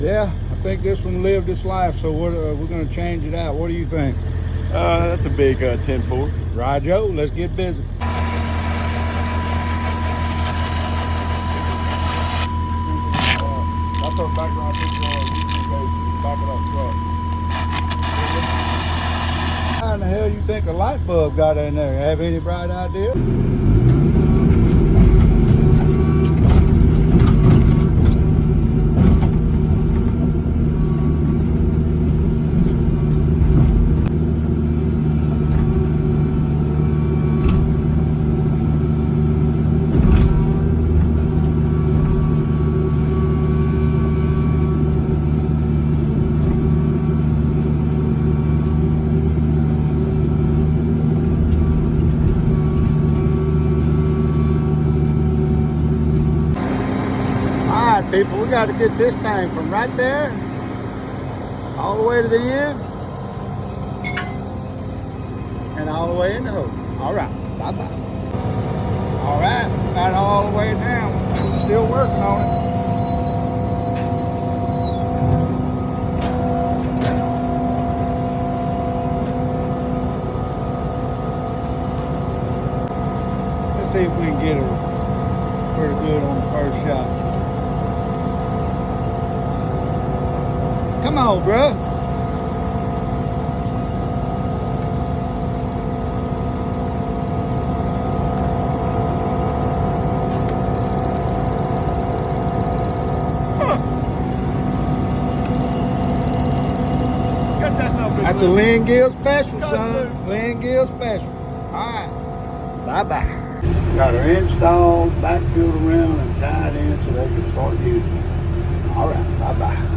Yeah, I think this one lived its life, so we're going to change it out. What do you think? That's a big 10-4. Right, Joe, let's get busy. That's our background picture on the back of that truck. How in the hell you think a light bulb got in there? Have any bright idea? People, we got to get this thing from right there all the way to the end and all the way in the hole. All right, bye-bye. All right, got it all the way down. We're still working on it. Let's see if we can get her pretty good on the first shot. Come on, bruh. Cut that something. That's a Lynn Gill special, son. Lynn Gill special. All right. Bye-bye. Got her installed, backfilled around, and tied in so they can start using it. All right. Bye-bye.